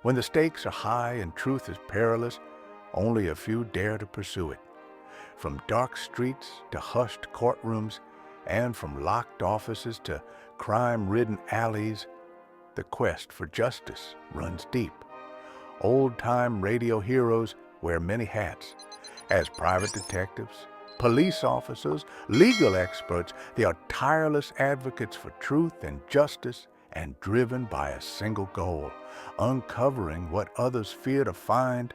When the stakes are high and truth is perilous, only a few dare to pursue it. From dark streets to hushed courtrooms, and from locked offices to crime-ridden alleys, the quest for justice runs deep. Old-time radio heroes wear many hats. As private detectives, police officers, legal experts, they are tireless advocates for truth and justice and driven by a single goal, uncovering what others fear to find,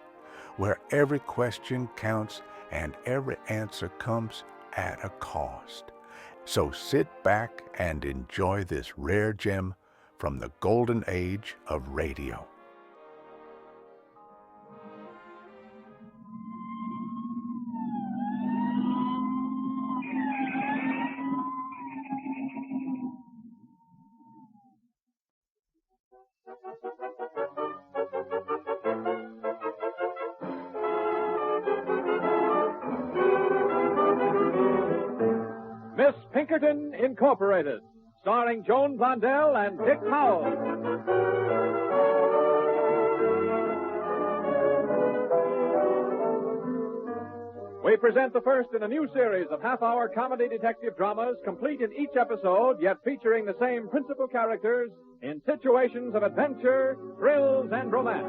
where every question counts and every answer comes at a cost. So sit back and enjoy this rare gem from the golden age of radio. Miss Pinkerton, Incorporated, starring Joan Blondell and Dick Powell. We present the first in a new series of half-hour comedy detective dramas, complete in each episode, yet featuring the same principal characters in situations of adventure, thrills, and romance.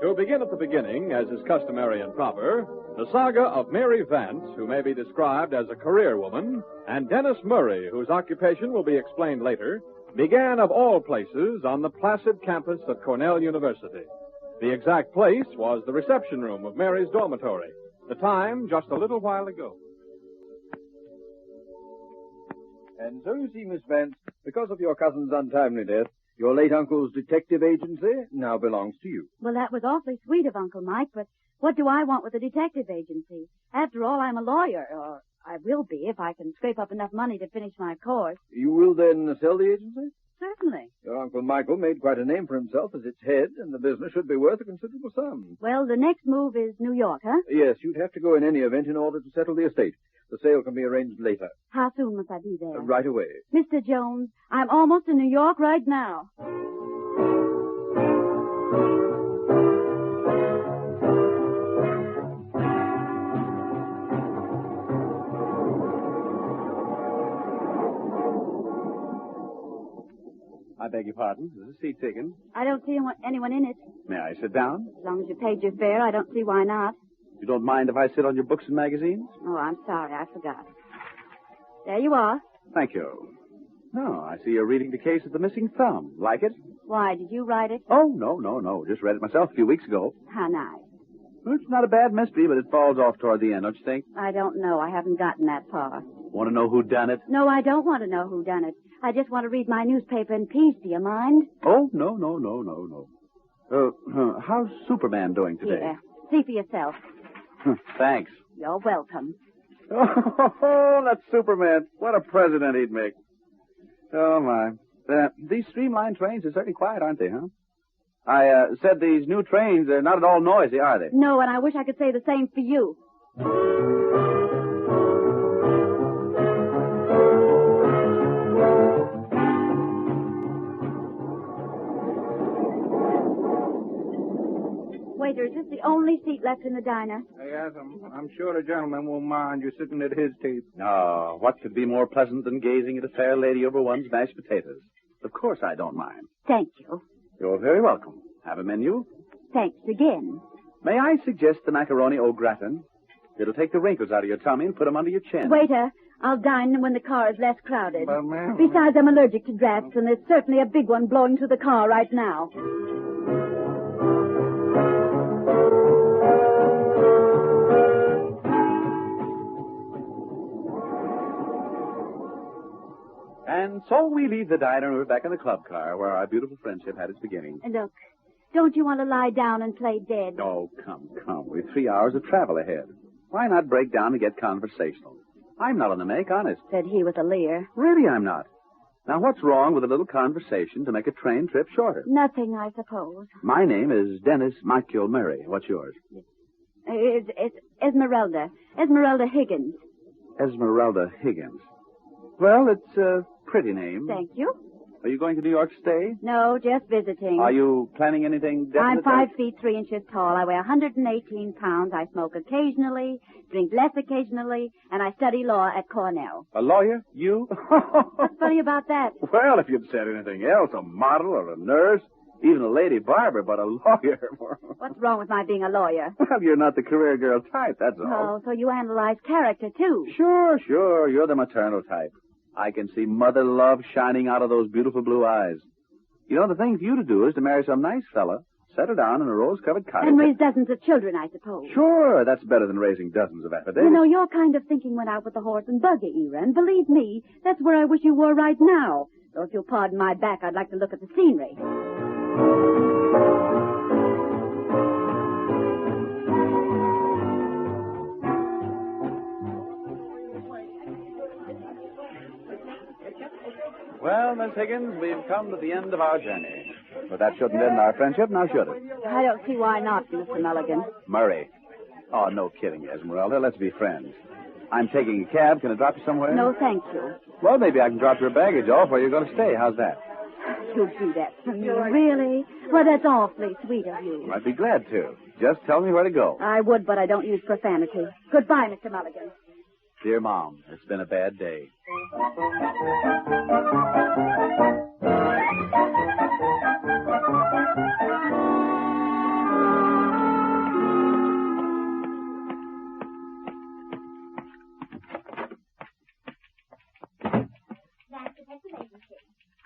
To begin at the beginning, as is customary and proper, the saga of Mary Vance, who may be described as a career woman, and Dennis Murray, whose occupation will be explained later, began of all places on the placid campus of Cornell University. The exact place was the reception room of Mary's dormitory. The time, just a little while ago. And so you see, Miss Vance, because of your cousin's untimely death, your late uncle's detective agency now belongs to you. Well, that was awfully sweet of Uncle Mike, but what do I want with a detective agency? After all, I'm a lawyer, or I will be if I can scrape up enough money to finish my course. You will then sell the agency? Certainly. Your Uncle Michael made quite a name for himself as its head, and the business should be worth a considerable sum. Well, the next move is New York, huh? Yes, you'd have to go in any event in order to settle the estate. The sale can be arranged later. How soon must I be there? Right away. Mr. Jones, I'm almost in New York right now. I beg your pardon. Is the seat taken? I don't see anyone in it. May I sit down? As long as you paid your fare, I don't see why not. You don't mind if I sit on your books and magazines? Oh, I'm sorry. I forgot. There you are. Thank you. No, I see you're reading the case of the missing thumb. Like it? Why, did you write it? Oh, no. Just read it myself a few weeks ago. How nice. Well, it's not a bad mystery, but it falls off toward the end, don't you think? I don't know. I haven't gotten that far. Want to know who done it? No, I don't want to know who done it. I just want to read my newspaper in peace. Do you mind? Oh, no. How's Superman doing today? Yeah. See for yourself. Thanks. You're welcome. Oh, that's Superman. What a president he'd make. Oh, my. These streamlined trains are certainly quiet, aren't they, huh? I said these new trains are not at all noisy, are they? No, and I wish I could say the same for you. Waiter, is this the only seat left in the diner? Yes, I'm sure the gentleman won't mind you sitting at his table. Oh, what could be more pleasant than gazing at a fair lady over one's mashed potatoes? Of course I don't mind. Thank you. You're very welcome. Have a menu? Thanks again. May I suggest the macaroni au gratin? It'll take the wrinkles out of your tummy and put them under your chin. Waiter, I'll dine when the car is less crowded. But, ma'am... Besides, I'm allergic to drafts, and there's certainly a big one blowing through the car right now. And so we leave the diner and we're back in the club car where our beautiful friendship had its beginning. Look, don't you want to lie down and play dead? Oh, come. We've 3 hours of travel ahead. Why not break down and get conversational? I'm not on the make, honest. Said he with a leer. Really, I'm not. Now, what's wrong with a little conversation to make a train trip shorter? Nothing, I suppose. My name is Dennis Michael Murray. What's yours? It's Esmeralda. Esmeralda Higgins. Esmeralda Higgins. Well, it's a pretty name. Thank you. Are you going to New York to stay? No, just visiting. Are you planning anything definite? I'm 5'3" tall. I weigh 118 pounds. I smoke occasionally, drink less occasionally, and I study law at Cornell. A lawyer? You? What's funny about that? Well, if you'd said anything else, a model or a nurse, even a lady barber, but a lawyer. What's wrong with my being a lawyer? Well, you're not the career girl type, that's all. Oh, so you analyze character, too. Sure. You're the maternal type. I can see mother love shining out of those beautiful blue eyes. You know, the thing for you to do is to marry some nice fella, settle down in a rose-covered cottage. And raise dozens of children, I suppose. Sure, that's better than raising dozens of epidemics. You know, your kind of thinking went out with the horse and buggy era, and believe me, that's where I wish you were right now. So if you'll pardon my back, I'd like to look at the scenery. Well, Miss Higgins, we've come to the end of our journey. But that shouldn't end our friendship, now should it? I don't see why not, Mr. Mulligan. Murray. Oh, no kidding, Esmeralda. Let's be friends. I'm taking a cab. Can I drop you somewhere? No, thank you. Well, maybe I can drop your baggage off where you're going to stay. How's that? You'll do that for me, really? Well, that's awfully sweet of you. I'd be glad to. Just tell me where to go. I would, but I don't use profanity. Goodbye, Mr. Mulligan. Dear Mom, it's been a bad day.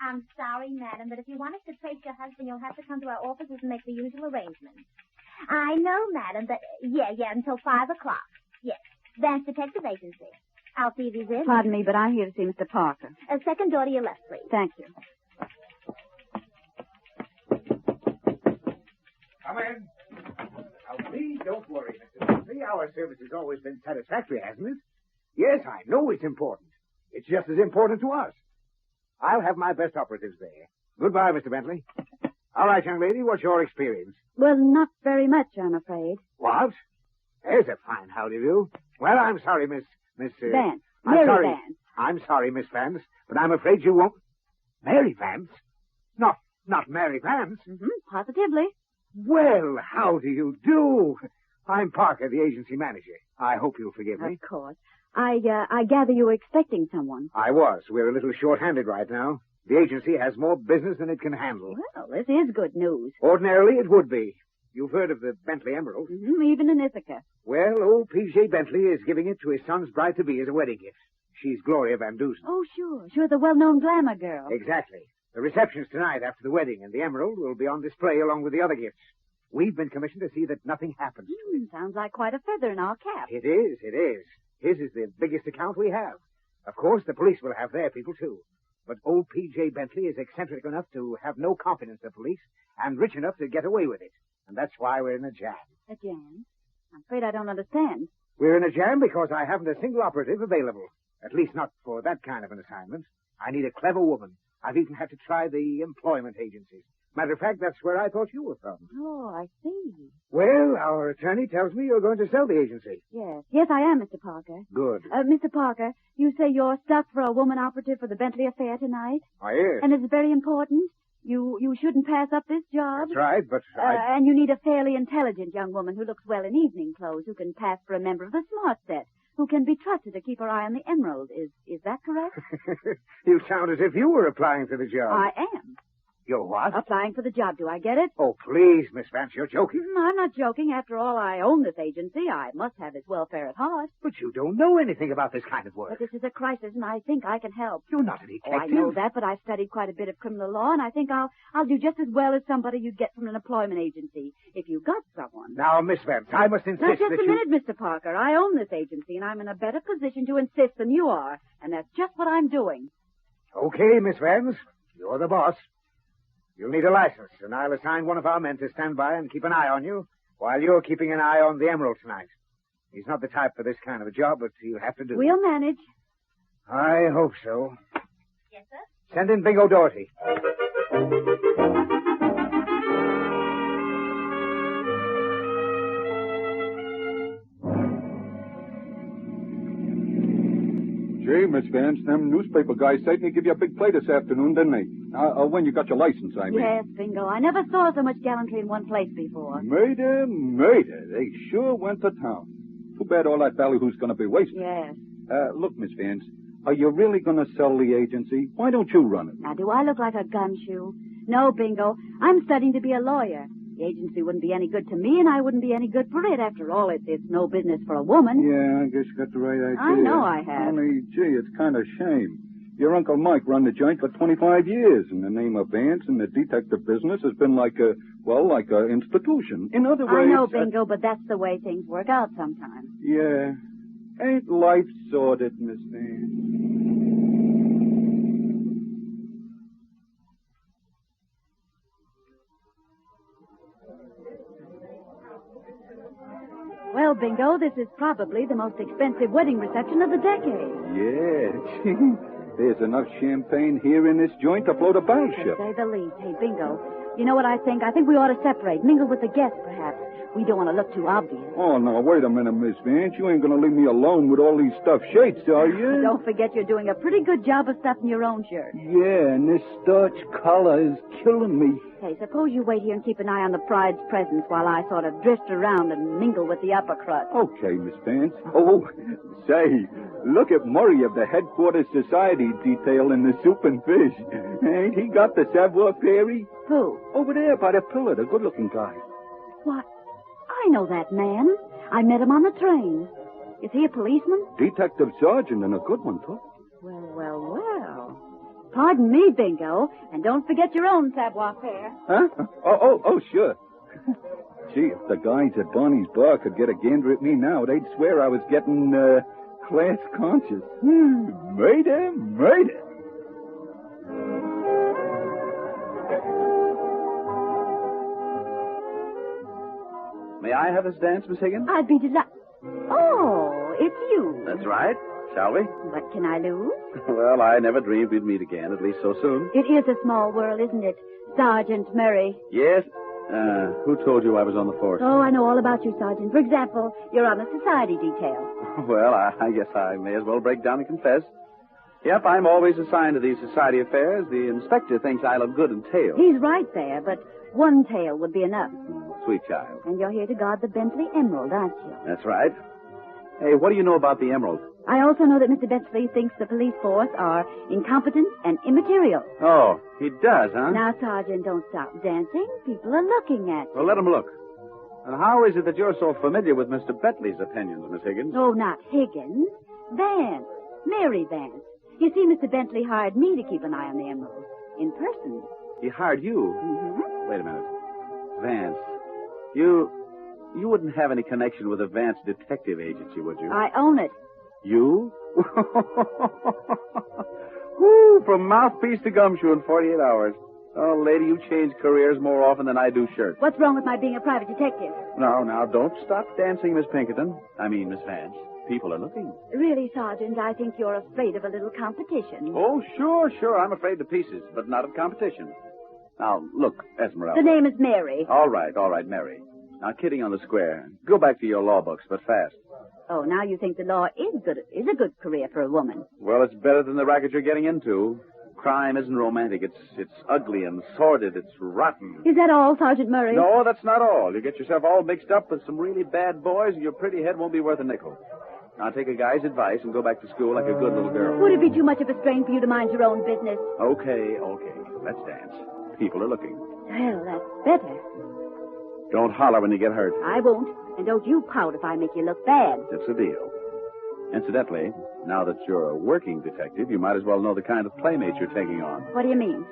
I'm sorry, madam, but if you want us to trace your husband, you'll have to come to our offices and make the usual arrangements. I know, madam, but yeah, until 5 o'clock. Yes, Vance Detective Agency. I'll see if he's in. Pardon me, but I'm here to see Mr. Parker. Second door to your left, please. Thank you. Come in. Now, please don't worry, Mr. Bentley. Our service has always been satisfactory, hasn't it? Yes, I know it's important. It's just as important to us. I'll have my best operatives there. Goodbye, Mr. Bentley. All right, young lady, what's your experience? Well, not very much, I'm afraid. What? There's a fine howdy-do. Well, I'm sorry, Miss... Vance. I'm Mary sorry. Vance. I'm sorry, Miss Vance, but I'm afraid you won't... Mary Vance? Not Mary Vance? Mm-hmm, positively. Well, how do you do? I'm Parker, the agency manager. I hope you'll forgive me. Of course. I gather you were expecting someone. I was. We're a little short-handed right now. The agency has more business than it can handle. Well, this is good news. Ordinarily, it would be. You've heard of the Bentley Emerald? Mm-hmm, even in Ithaca. Well, old P.J. Bentley is giving it to his son's bride-to-be as a wedding gift. She's Gloria Van Dusen. Oh, sure. Sure, the well-known glamour girl. Exactly. The reception's tonight after the wedding, and the emerald will be on display along with the other gifts. We've been commissioned to see that nothing happens to it. Sounds like quite a feather in our cap. It is. His is the biggest account we have. Of course, the police will have their people, too. But old P.J. Bentley is eccentric enough to have no confidence in the police and rich enough to get away with it. And that's why we're in a jam. A jam? I'm afraid I don't understand. We're in a jam because I haven't a single operative available. At least not for that kind of an assignment. I need a clever woman. I've even had to try the employment agencies. Matter of fact, that's where I thought you were from. Oh, I see. Well, our attorney tells me you're going to sell the agency. Yes. Yes, I am, Mr. Parker. Good. Mr. Parker, you say you're stuck for a woman operative for the Bentley affair tonight? Oh, yes. And it's very important? You shouldn't pass up this job? That's right, but And you need a fairly intelligent young woman who looks well in evening clothes, who can pass for a member of the smart set, who can be trusted to keep her eye on the emerald. Is that correct? You sound as if you were applying for the job. I am. You're what? Applying for the job. Do I get it? Oh, please, Miss Vance, you're joking. I'm not joking. After all, I own this agency. I must have its welfare at heart. But you don't know anything about this kind of work. But this is a crisis, and I think I can help. You're not a detective. Oh, I know that, but I've studied quite a bit of criminal law, and I think I'll do just as well as somebody you'd get from an employment agency if you got someone. Now, Miss Vance, I must insist Now, just that a minute, Mr. Parker. I own this agency, and I'm in a better position to insist than you are, and that's just what I'm doing. Okay, Miss Vance, you're the boss. You'll need a license, and I'll assign one of our men to stand by and keep an eye on you while you're keeping an eye on the emerald tonight. He's not the type for this kind of a job, but he'll have to do it. We'll manage. I hope so. Yes, sir? Send in Bingo Doherty. Gee, Miss Vance, them newspaper guys certainly give you a big play this afternoon, didn't they? When you got your license, I mean. Yes, Bingo. I never saw so much gallantry in one place before. Murder. They sure went to town. Too bad all that ballyhoo's going to be wasted. Yes. Look, Miss Vance, are you really going to sell the agency? Why don't you run it? Now, do I look like a gumshoe? No, Bingo. I'm studying to be a lawyer. The agency wouldn't be any good to me, and I wouldn't be any good for it. After all, it's no business for a woman. Yeah, I guess you got the right idea. I know I have. Only, gee, it's kind of shame. Your Uncle Mike run the joint for 25 years, and the name of Vance in the detective business has been like a institution. In other words... I know, Bingo, but that's the way things work out sometimes. Yeah. Ain't life sordid, Miss Vance? Well, Bingo, this is probably the most expensive wedding reception of the decade. Yeah. There's enough champagne here in this joint to float a battleship. To say the least. Hey, Bingo, you know what I think? I think we ought to separate, mingle with the guests, perhaps. We don't want to look too obvious. Oh, now, wait a minute, Miss Vance. You ain't going to leave me alone with all these stuffed shirts, are you? Don't forget you're doing a pretty good job of stuffing your own shirt. Yeah, and this starch collar is killing me. Hey, suppose you wait here and keep an eye on the bride's presents while I sort of drift around and mingle with the upper crust. Okay, Miss Vance. Oh, say, look at Murray of the Headquarters Society detail in the soup and fish. Ain't he got the savoir-faire? Who? Over there by the pillar, the good-looking guy. What? I know that man. I met him on the train. Is he a policeman? Detective sergeant, and a good one, too. Well. Pardon me, Bingo, and don't forget your own savoir-faire. Huh? Oh, sure. Gee, if the guys at Bonnie's bar could get a gander at me now, they'd swear I was getting, class conscious. Murder. May I have this dance, Miss Higgins? I'd be delighted. Oh, it's you. That's right. Shall we? What can I lose? Well, I never dreamed we'd meet again, at least so soon. It is a small world, isn't it? Sergeant Murray. Yes? Who told you I was on the force? Oh, I know all about you, Sergeant. For example, you're on the society detail. Well, I guess I may as well break down and confess. Yep, I'm always assigned to these society affairs. The inspector thinks I look good in tails. He's right there, but one tail would be enough. Sweet child. And you're here to guard the Bentley Emerald, aren't you? That's right. Hey, what do you know about the Emerald? I also know that Mr. Bentley thinks the police force are incompetent and immaterial. Oh, he does, huh? Now, Sergeant, don't stop dancing. People are looking at you. Well, let him look. And how is it that you're so familiar with Mr. Bentley's opinions, Miss Higgins? Oh, not Higgins. Vance. Mary Vance. You see, Mr. Bentley hired me to keep an eye on the Emerald. In person. He hired you? Mm-hmm. Wait a minute. Vance, you wouldn't have any connection with the Vance Detective Agency, would you? I own it. You? Woo, from mouthpiece to gumshoe in 48 hours. Oh, lady, you change careers more often than I do shirts. What's wrong with my being a private detective? Now, don't stop dancing, Miss Pinkerton. I mean, Miss Vance. People are looking. Really, Sergeant, I think you're afraid of a little competition. Oh, sure. I'm afraid to pieces, but not of competition. Now, look, Esmeralda. The name is Mary. All right, Mary. Now, kidding on the square. Go back to your law books, but fast. Oh, now you think the law is a good career for a woman. Well, it's better than the racket you're getting into. Crime isn't romantic. It's ugly and sordid. It's rotten. Is that all, Sergeant Murray? No, that's not all. You get yourself all mixed up with some really bad boys, and your pretty head won't be worth a nickel. Now, take a guy's advice and go back to school like a good little girl. Would it be too much of a strain for you to mind your own business? Okay. Let's dance. People are looking. Well, that's better. Don't holler when you get hurt. I won't. And don't you pout if I make you look bad. It's a deal. Incidentally, now that you're a working detective, you might as well know the kind of playmate you're taking on. What do you mean?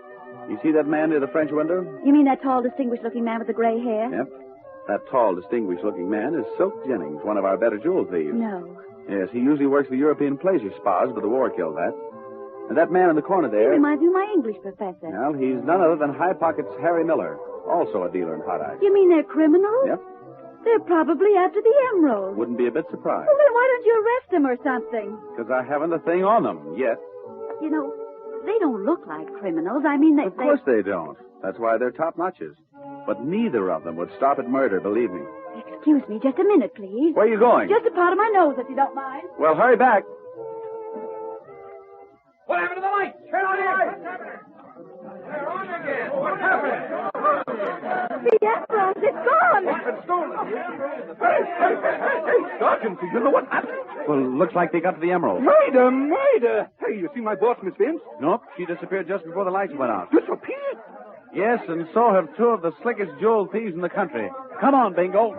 You see that man near the French window? You mean that tall, distinguished-looking man with the gray hair? Yep. That tall, distinguished-looking man is Silk Jennings, one of our better jewel thieves. No. Yes, he usually works for European pleasure spas, but the war killed that. And that man in the corner there... He reminds me of my English professor. Well, he's none other than High Pocket's Harry Miller, also a dealer in hot ice. You mean they're criminals? Yep. They're probably after the emerald. Wouldn't be a bit surprised. Well, then why don't you arrest them or something? Because I haven't a thing on them yet. You know, they don't look like criminals. I mean, Of course they don't. That's why they're top notches. But neither of them would stop at murder, believe me. Excuse me, just a minute, please. Where are you going? Just a part of my nose, if you don't mind. Well, hurry back. happened to the lights? Turn on the lights. They're on again. What's happening? The emerald, it's gone. It's been stolen. Hey, Sergeant, do you know what happened? Well, looks like they got to the emerald. Murder! Hey, you see my boss, Miss Vince? Nope, she disappeared just before the lights went out. Disappeared? Yes, and so have two of the slickest jewel thieves in the country. Come on, Bingo.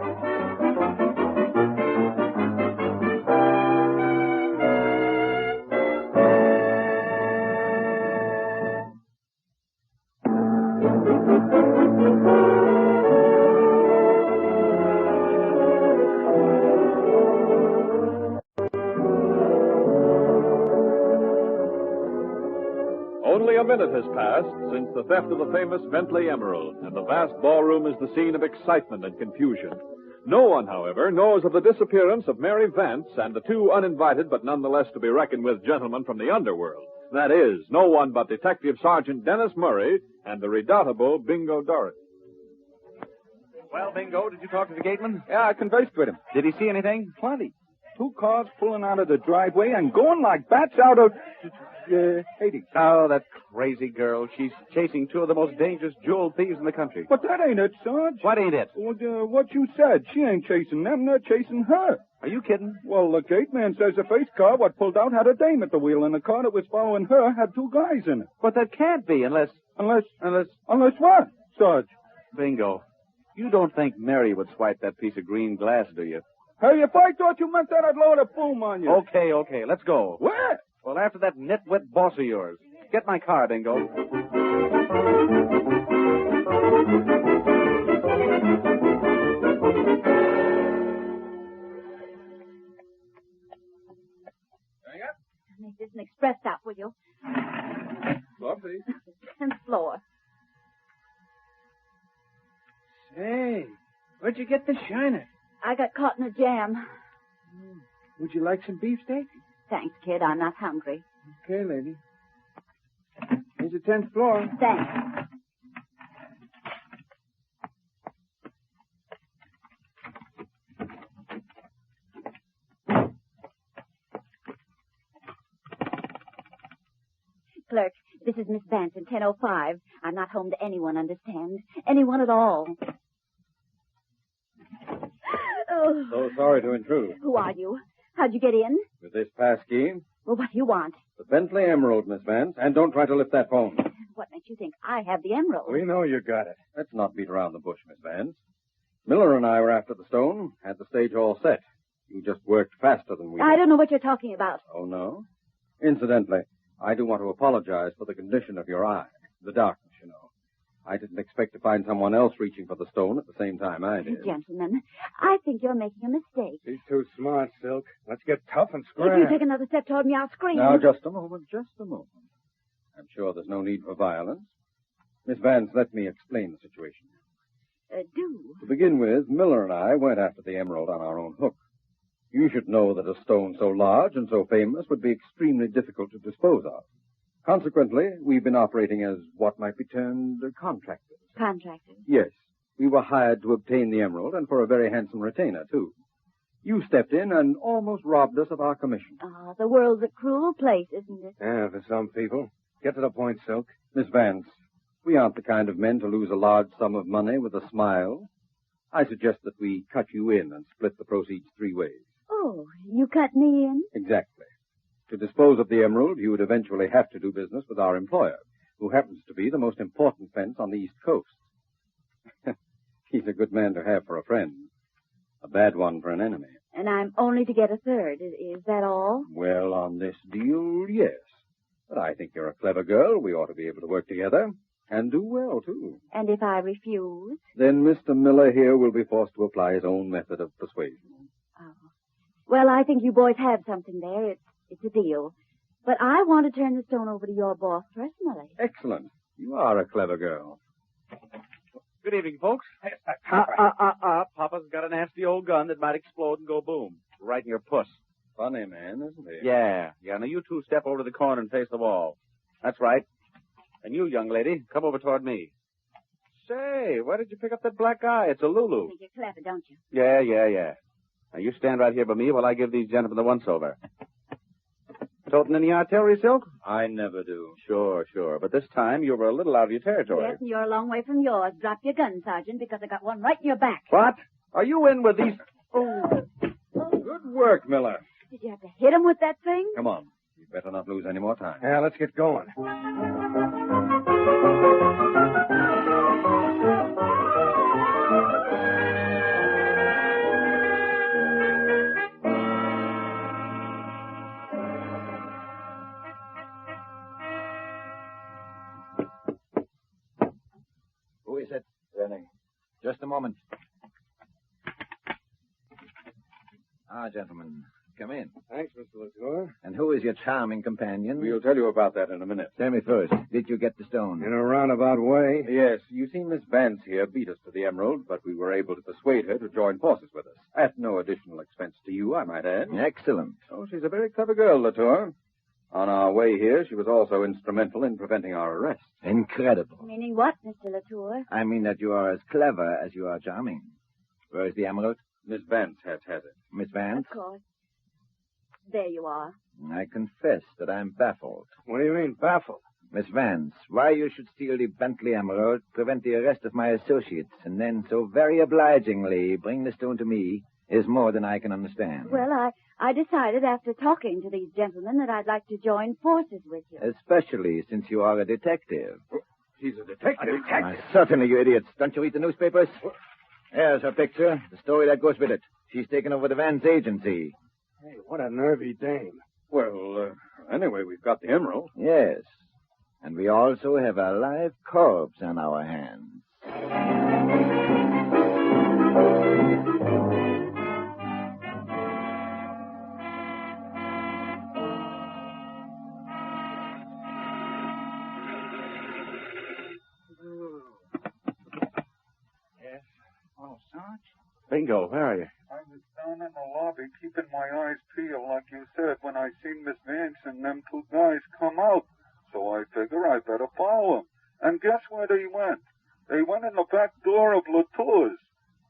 Only a minute has passed since the theft of the famous Bentley Emerald, and the vast ballroom is the scene of excitement and confusion. No one, however, knows of the disappearance of Mary Vance and the two uninvited but nonetheless to be reckoned with gentlemen from the underworld. That is, no one but Detective Sergeant Dennis Murray and the redoubtable Bingo Doris. Well, Bingo, did you talk to the gateman? Yeah, I conversed with him. Did he see anything? Plenty. 2 cars pulling out of the driveway and going like bats out of Hades. Oh, that crazy girl. She's chasing two of the most dangerous jewel thieves in the country. But that ain't it, Sarge. What ain't it? What you said. She ain't chasing them. They're chasing her. Are you kidding? Well, the gate man says the first car what pulled out had a dame at the wheel, and the car that was following her had 2 guys in it. But that can't be unless what, Sarge? Bingo, you don't think Mary would swipe that piece of green glass, do you? Hey, if I thought you meant that, I'd load a boom on you. Okay, let's go. Where? Well, after that nitwit boss of yours. Get my car, Bingo. Make this an express stop, will you? Floor, please. 10th floor. Hey, where'd you get the shiner? I got caught in a jam. Would you like some beefsteak? Thanks, kid. I'm not hungry. Okay, lady. Here's the 10th floor. Thanks. Clerk, this is Miss Vance in 1005. I'm not home to anyone, understand? Anyone at all. Oh. So sorry to intrude. Who are you? How'd you get in? With this pass key, Well, what do you want? the Bentley Emerald, Miss Vance, and don't try to lift that phone. What makes you think I have the emerald? We know you got it. Let's not beat around the bush, Miss Vance. Miller and I were after the stone, had the stage all set. You just worked faster than we I did. don't know what you're talking about. Oh, no? Incidentally, I do want to apologize for the condition of your eye. The darkness, you know. I didn't expect to find someone else reaching for the stone at the same time I did. Gentlemen, I think you're making a mistake. She's too smart, Silk. Let's get tough and If you square. take another step toward me, I'll scream. Now, just a moment. I'm sure there's no need for violence. Miss Vance, let me explain the situation. Do. To begin with, Miller and I went after the emerald on our own hook. You should know that a stone so large and so famous would be extremely difficult to dispose of. Consequently, we've been operating as what might be termed contractors. Contractors. Yes, we were hired to obtain the emerald, and for a very handsome retainer, too. You stepped in and almost robbed us of our commission. Ah, the world's a cruel place, isn't it? Yeah, for some people. Get to the point, Silk. Miss Vance, we aren't the kind of men to lose a large sum of money with a smile. I suggest that we cut you in and split the proceeds 3 ways. Oh, you cut me in? Exactly. To dispose of the emerald, you would eventually have to do business with our employer, who happens to be the most important fence on the East Coast. He's a good man to have for a friend. A bad one for an enemy. And I'm only to get a third. Is that all? Well, on this deal, yes. But I think you're a clever girl. We ought to be able to work together. And do well, too. And if I refuse? Then Mr. Miller here will be forced to apply his own method of persuasion. Oh. Well, I think you boys have something there. It's a deal. But I want to turn the stone over to your boss personally. Excellent. You are a clever girl. Good evening, folks. Papa's got a nasty old gun that might explode and go boom. Right in your puss. Funny man, isn't he? Yeah. Now you two step over to the corner and face the wall. That's right. And you, young lady, come over toward me. Say, where did you pick up that black eye? It's a You Lulu. think you're clever, don't you? Yeah. Now you stand right here by me while I give these gentlemen the once-over. Toting any artillery silk? I never do. Sure. But this time you were a little out of your territory. Yes, and you're a long way from yours. Drop your gun, Sergeant, because I got one right in your back. What? Are you in with these... Oh. Good work, Miller. Did you have to hit him with that thing? Come on. You better not lose any more time. Yeah, let's get going. Who is it? Renning. Just a moment. Gentlemen, come in. Thanks, Mr. Latour. And who is your charming companion? We'll tell you about that in a minute. Tell me first, did you get the stone? In a roundabout way. Yes, you see Miss Vance here beat us to the Emerald, but we were able to persuade her to join forces with us. At no additional expense to you, I might add. Excellent. Oh, she's a very clever girl, Latour. On our way here, she was also instrumental in preventing our arrest. Incredible. Meaning what, Mr. Latour? I mean that you are as clever as you are charming. Where is the Emerald? Miss Vance has it. Miss Vance? Of course. There you are. I confess that I'm baffled. What do you mean, baffled? Miss Vance, why you should steal the Bentley Emerald, prevent the arrest of my associates, and then so very obligingly bring the stone to me is more than I can understand. Well, I decided after talking to these gentlemen that I'd like to join forces with you. Especially since you are a detective. He's a detective? Why, certainly, you idiots. Don't you read the newspapers? There's her picture, the story that goes with it. She's taken over the Vance agency. Hey, what a nervy dame. Well, anyway, we've got the emerald. Yes. And we also have a live corpse on our hands. Yes. Oh, Sarge? Bingo, where are you? I was down in the lobby keeping my eyes peeled, like you said, when I seen Miss Vance and them two guys come out. So I figure I better follow them. And guess where they went? They went in the back door of Latour's.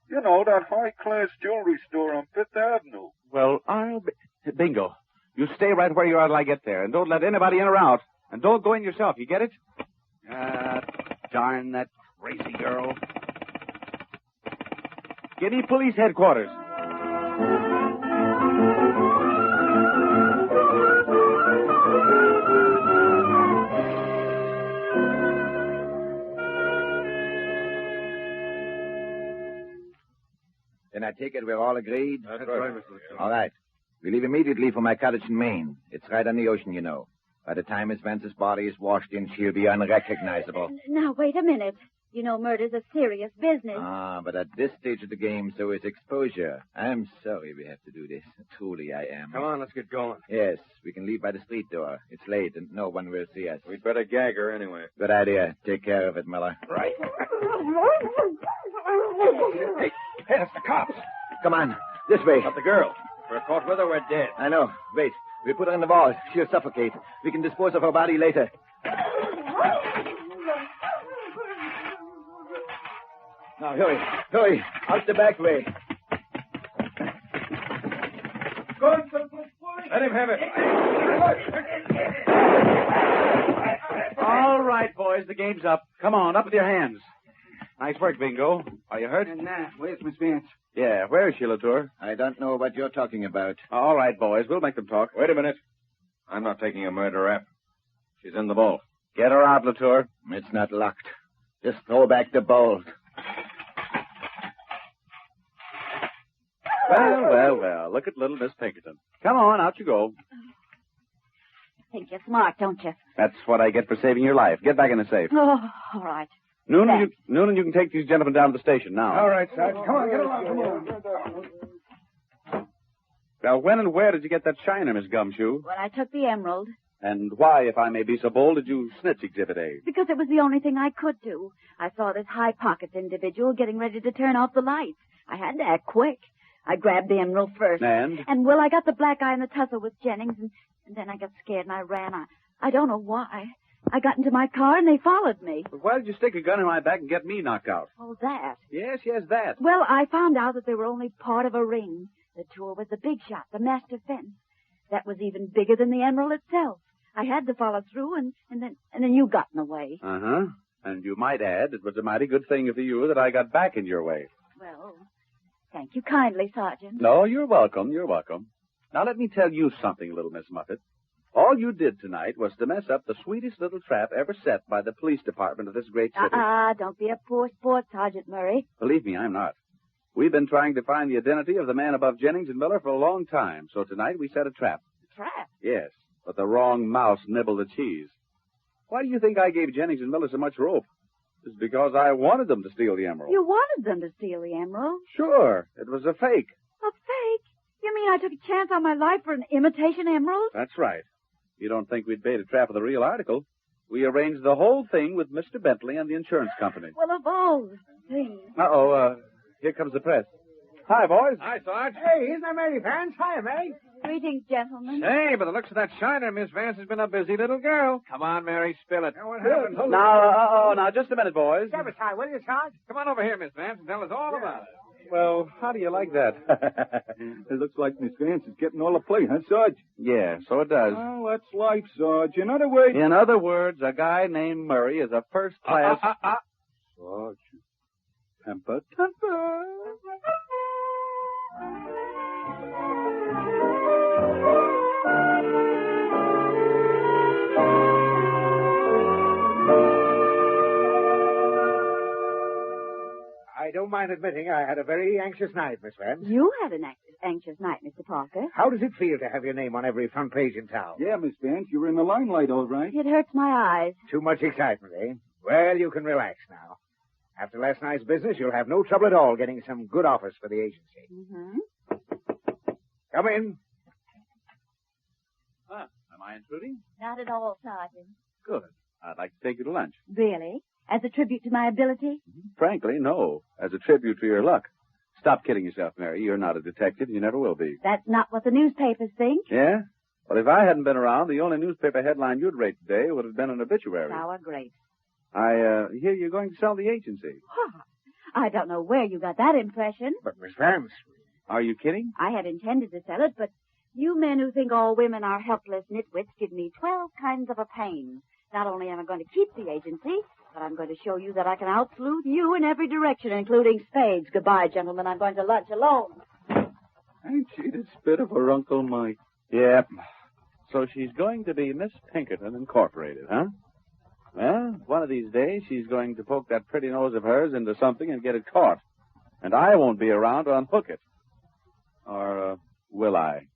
You know, that high-class jewelry store on Fifth Avenue. Well, Bingo. You stay right where you are till I get there, and don't let anybody in or out. And don't go in yourself, you get it? Darn that crazy girl. Give me police headquarters. Then I take it we're all agreed? That's right, Mr. Latour. All right. We leave immediately for my cottage in Maine. It's right on the ocean, you know. By the time Miss Vance's body is washed in, she'll be unrecognizable. Now, wait a minute. You know murder's a serious business. But at this stage of the game, so is exposure. I'm sorry we have to do this. Truly, I am. Come on, let's get going. Yes, we can leave by the street door. It's late and no one will see us. We'd better gag her anyway. Good idea. Take care of it, Miller. Right. Hey, that's the cops. Come on, this way. Not the girl. If we're caught with her, we're dead. I know. Wait. We put her in the vault. She'll suffocate. We can dispose of her body later. Now, hurry. Hurry. Out the back way. Let him have it. All right, boys. The game's up. Come on, up with your hands. Nice work, Bingo. Are you hurt? Nah, where's Miss Vance? Yeah, where is she, Latour? I don't know what you're talking about. All right, boys. We'll make them talk. Wait a minute. I'm not taking a murder rap. She's in the vault. Get her out, Latour. It's not locked. Just throw back the bolt. Well. Look at little Miss Pinkerton. Come on, out you go. Think you're smart, don't you? That's what I get for saving your life. Get back in the safe. Oh, all right. Noonan, you can take these gentlemen down to the station now. All right, Sarge. Come on, get along. Come on. Now, when and where did you get that shiner, Miss Gumshoe? When I took the emerald, And why, if I may be so bold, did you snitch Exhibit A? because it was the only thing I could do. I saw this high pockets individual getting ready to turn off the lights. I had to act quick. I grabbed the emerald first. And? Well, I got the black eye in the tussle with Jennings, and then I got scared and I ran. I don't know why. I got into my car and they followed me. But why did you stick a gun in my back and get me knocked out? Oh, that. Yes, that. Well, I found out that they were only part of a ring. The tour was the big shot, the master fence. That was even bigger than the emerald itself. I had to follow through, and then you got in the way. Uh-huh. And you might add, it was a mighty good thing for you that I got back in your way. Well, thank you kindly, Sergeant. No, you're welcome. You're welcome. Now, let me tell you something, little Miss Muffet. All you did tonight was to mess up the sweetest little trap ever set by the police department of this great city. Don't be a poor sport, Sergeant Murray. Believe me, I'm not. We've been trying to find the identity of the man above Jennings and Miller for a long time, so tonight we set a trap. Trap? Yes, but the wrong mouse nibbled the cheese. Why do you think I gave Jennings and Miller so much rope? It's because I wanted them to steal the emerald. You wanted them to steal the emerald? Sure, it was a fake. A fake? You mean I took a chance on my life for an imitation emerald? That's right. You don't think we'd bait a trap with a real article? We arranged the whole thing with Mr. Bentley and the insurance company. Well, of all the things. Here comes the press. Hi, boys. Hi, Sarge. Hey, isn't that Mary Vance? Hiya, Mary. Greetings, gentlemen. Hey, by the looks of that shiner, Miss Vance has been a busy little girl. Come on, Mary, spill it. What happened? Now, just a minute, boys. Sabotage, will you, Sarge? Come on over here, Miss Vance, and tell us all about it. Well, how do you like that? It looks like Miss Vance is getting all the play, huh, Sarge? Yeah, so it does. Well, that's life, Sarge. In other words... In other words, a guy named Murray is a first-class... Sarge. Temper, temper. I don't mind admitting I had a very anxious night, Miss Vance. You had an anxious night, Mr. Parker. How does it feel to have your name on every front page in town? Yeah, Miss Vance, you were in the limelight, all right. It hurts my eyes. Too much excitement, eh? Well, you can relax now. After last night's business, you'll have no trouble at all getting some good offers for the agency. Mm-hmm. Come in. Huh, am I intruding? Not at all, Sergeant. Good. I'd like to take you to lunch. Really? As a tribute to my ability? Frankly, no. As a tribute to your luck. Stop kidding yourself, Mary. You're not a detective, and you never will be. That's not what the newspapers think. Yeah? Well, if I hadn't been around, the only newspaper headline you'd rate today would have been an obituary. Sour grapes. I hear you're going to sell the agency. What? I don't know where you got that impression. But, Miss Vance... Are you kidding? I had intended to sell it, but you men who think all women are helpless nitwits give me 12 kinds of a pain. Not only am I going to keep the agency, but I'm going to show you that I can outflute you in every direction, including spades. Goodbye, gentlemen. I'm going to lunch alone. Ain't she the spit of her Uncle Mike? Yep. So she's going to be Miss Pinkerton Incorporated, huh? Well, one of these days she's going to poke that pretty nose of hers into something and get it caught. And I won't be around to unhook it. Or, will I?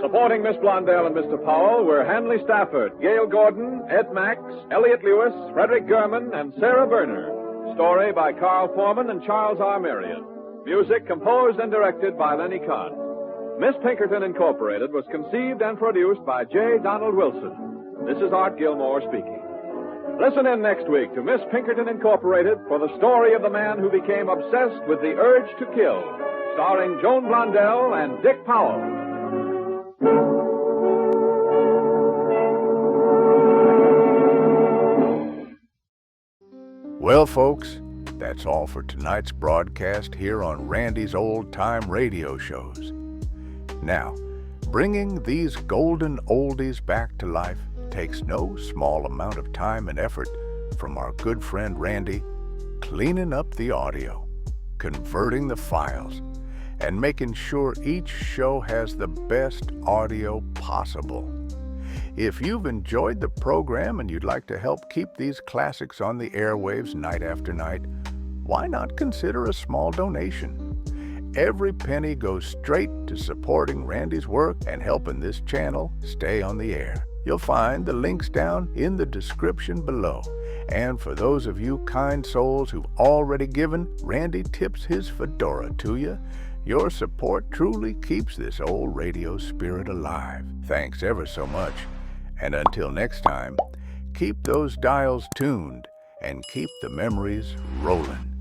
Supporting Miss Blondell and Mr. Powell were Hanley Stafford, Gail Gordon, Ed Max, Elliot Lewis, Frederick Gurman, and Sarah Berner. Story by Carl Foreman and Charles R. Marion. Music composed and directed by Lenny Kahn. Miss Pinkerton Incorporated was conceived and produced by J. Donald Wilson. This is Art Gilmore speaking. Listen in next week to Miss Pinkerton Incorporated for the story of the man who became obsessed with the urge to kill, starring Joan Blondell and Dick Powell. Well, folks, that's all for tonight's broadcast here on Randy's Old Time Radio Shows. Now, bringing these golden oldies back to life takes no small amount of time and effort from our good friend Randy, cleaning up the audio, converting the files, and making sure each show has the best audio possible. If you've enjoyed the program and you'd like to help keep these classics on the airwaves night after night, why not consider a small donation? Every penny goes straight to supporting Randy's work and helping this channel stay on the air. You'll find the links down in the description below. And for those of you kind souls who've already given, Randy tips his fedora to you. Your support truly keeps this old radio spirit alive. Thanks ever so much. And until next time, keep those dials tuned and keep the memories rolling.